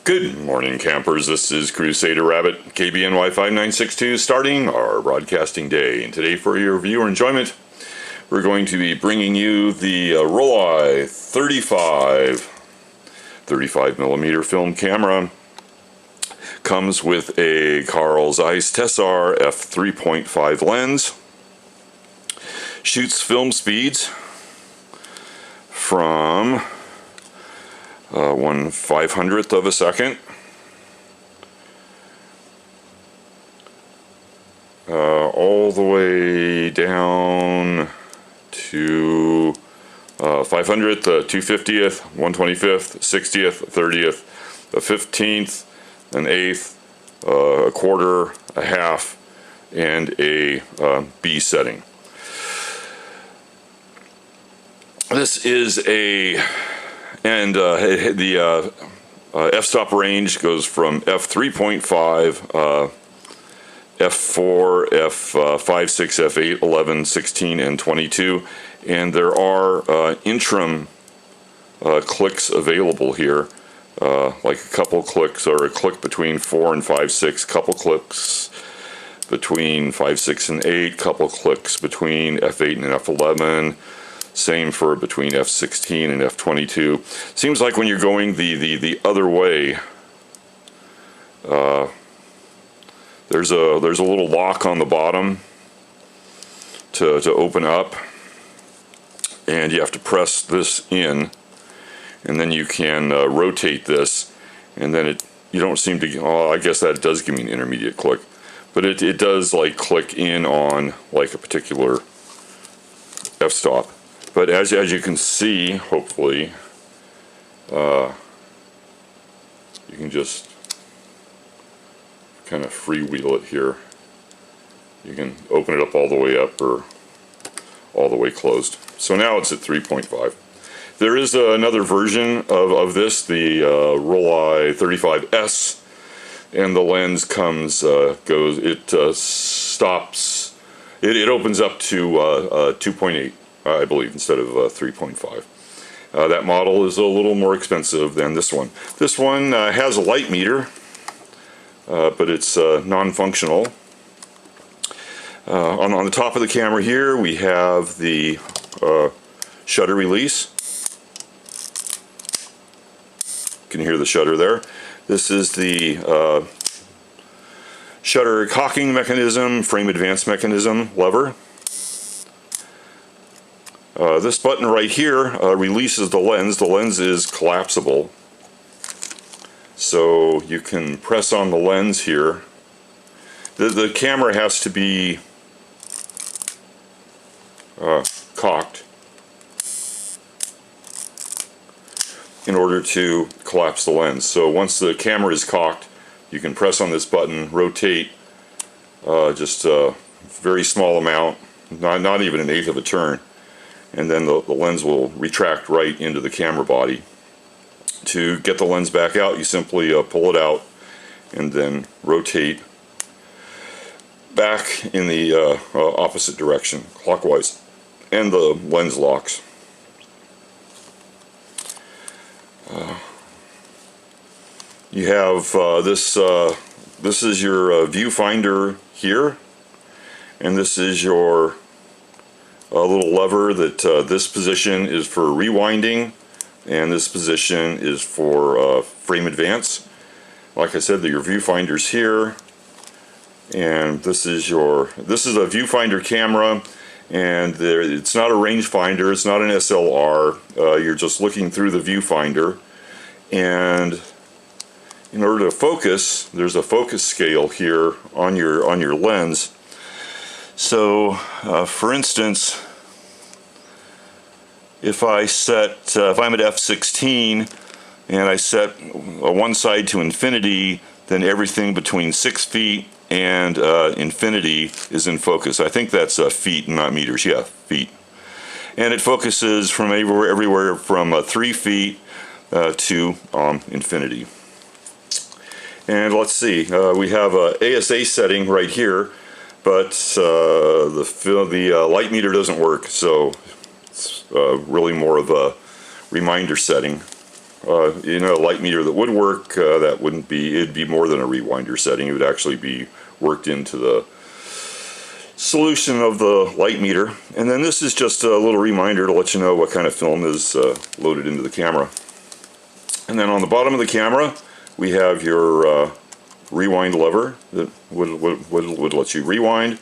Good morning, campers. This is Crusader Rabbit, KBNY 5962, starting our broadcasting day. And today, for your viewer enjoyment, we're going to be bringing you the Rollei 35mm film camera. Comes with a Carl Zeiss Tessar f3.5 lens. Shoots film speeds from 1/500th of a second all the way down to 500th, 250th, 125th, 60th, 30th, a 15th, an eighth, a quarter, a half, and a B setting. This is a the f-stop range goes from f3.5, f4, f5, 6, f8, 11, 16, and 22, and there are interim clicks available here, like a couple clicks, or a click between 4 and 5, 6, couple clicks between 5, 6, and 8, couple clicks between f8 and f11. Same for between f16 and f22. Seems like when you're going the other way, there's a little lock on the bottom to open up, and you have to press this in, and then you can rotate this, and then you don't seem to. Oh, I guess that does give me an intermediate click, but it does like click in on like a particular f-stop. But as you can see, hopefully, you can just kind of freewheel it here. You can open it up all the way up or all the way closed. So now it's at 3.5. There is another version of this, the Rollei 35S, and the lens stops, it opens up to 2.8. I believe, instead of 3.5. That model is a little more expensive than this one. This one has a light meter, but it's non-functional. On the top of the camera here, we have the shutter release. You can hear the shutter there. This is the shutter cocking mechanism, frame advance mechanism lever. This button right here releases the lens. The lens is collapsible, so you can press on the lens here. The camera has to be cocked in order to collapse the lens. So once the camera is cocked, you can press on this button, rotate just a very small amount, not even an eighth of a turn, and then the lens will retract right into the camera body. To get the lens back out, you simply pull it out and then rotate back in the opposite direction, clockwise, and the lens locks. You have this is your viewfinder here, and this is your little lever that this position is for rewinding, and this position is for frame advance. Like I said, your viewfinder's here, and this is a viewfinder camera, and it's not a rangefinder, it's not an SLR. You're just looking through the viewfinder, and in order to focus, there's a focus scale here on your lens. So, for instance, if I'm at f16 and I set one side to infinity, then everything between 6 feet and infinity is in focus. I think that's feet, not meters. Yeah, feet. And it focuses from everywhere from 3 feet to infinity. And let's see, we have a ASA setting right here, but the light meter doesn't work, so it's really more of a reminder setting. a light meter that would work, that wouldn't be, it'd be more than a rewinder setting. It would actually be worked into the solution of the light meter. And then this is just a little reminder to let you know what kind of film is loaded into the camera. And then on the bottom of the camera we have your rewind lever that would let you rewind.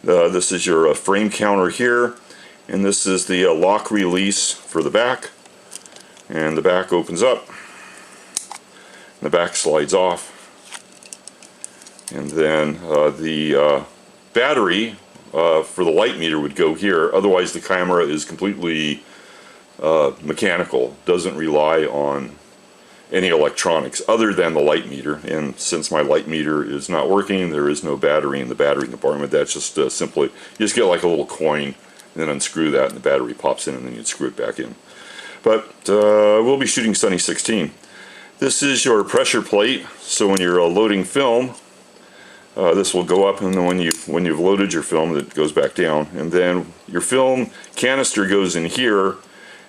This is your frame counter here, and this is the lock release for the back. And the back opens up, and the back slides off, and then the battery for the light meter would go here. Otherwise the camera is completely mechanical, doesn't rely on any electronics other than the light meter. And since my light meter is not working, there is no battery in the battery compartment. That's just simply, you just get like a little coin and then unscrew that and the battery pops in, and then you'd screw it back in. But we'll be shooting Sunny 16. This is your pressure plate, so when you're loading film, this will go up, and then when you've loaded your film, it goes back down. And then your film canister goes in here,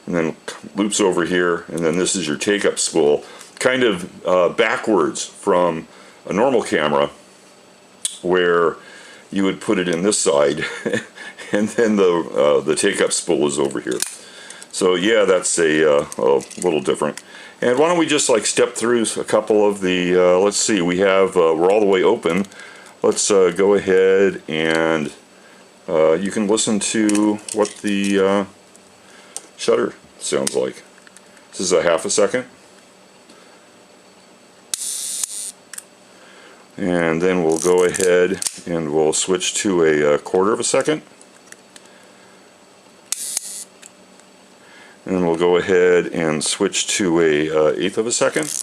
and then loops over here, and then this is your take-up spool, kind of backwards from a normal camera, where you would put it in this side, and then the take-up spool is over here. So yeah, that's a little different. And why don't we just like step through a couple of the, let's see, we have, we're all the way open. Let's go ahead and you can listen to what the shutter sounds like. This is a half a second. And then we'll go ahead and we'll switch to a quarter of a second. And we'll go ahead and switch to a eighth of a second.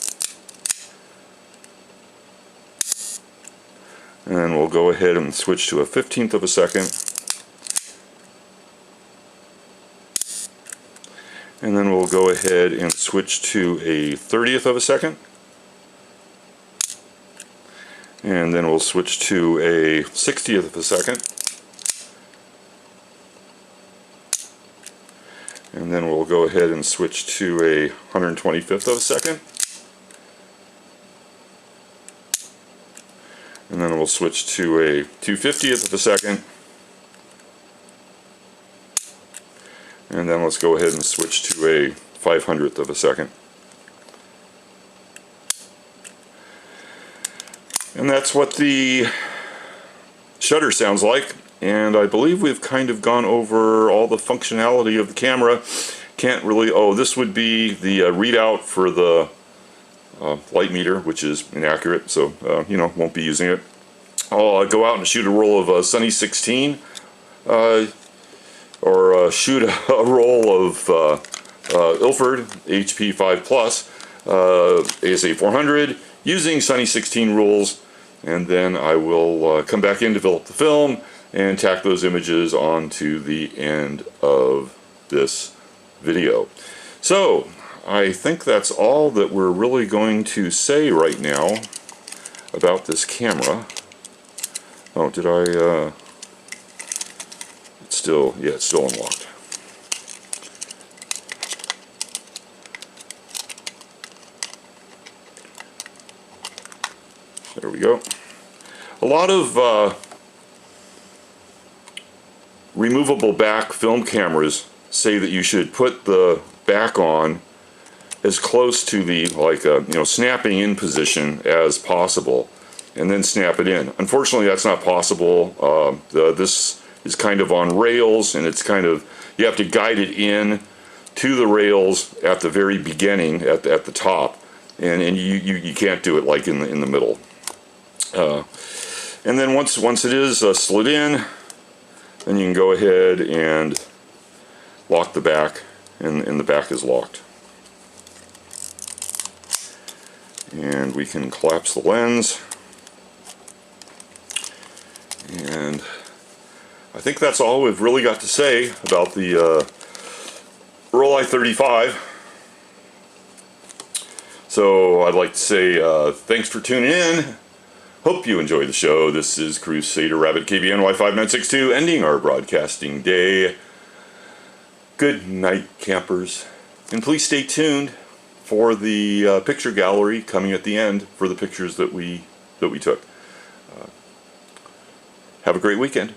And we'll go ahead and switch to a 15th of a second. And then we'll go ahead and switch to a 30th of a second. And then we'll switch to a 60th of a second. And then we'll go ahead and switch to a 125th of a second. And then we'll switch to a 250th of a second. And then let's go ahead and switch to a 500th of a second. And that's what the shutter sounds like. And I believe we've kind of gone over all the functionality of the camera. Can't really, oh, this would be the readout for the light meter, which is inaccurate, so won't be using it. I'll go out and shoot a roll of Sunny 16, or shoot a roll of Ilford HP5 Plus ASA 400 using Sunny 16 rules, and then I will come back in, develop the film, and tack those images onto the end of this video. So I think that's all that we're really going to say right now about this camera. Oh, did I it's still unlocked. There we go. A lot of removable back film cameras say that you should put the back on as close to the snapping in position as possible, and then snap it in. Unfortunately, that's not possible. This is kind of on rails, and it's kind of, you have to guide it in to the rails at the very beginning, at the top, and you can't do it like in the middle. And then once it is slid in, then you can go ahead and lock the back, and the back is locked. And we can collapse the lens. And I think that's all we've really got to say about the Rollei 35. So I'd like to say thanks for tuning in. Hope you enjoyed the show. This is Crusader Rabbit KBNY5962 ending our broadcasting day. Good night, campers. And please stay tuned for the picture gallery coming at the end for the pictures that we took. Have a great weekend.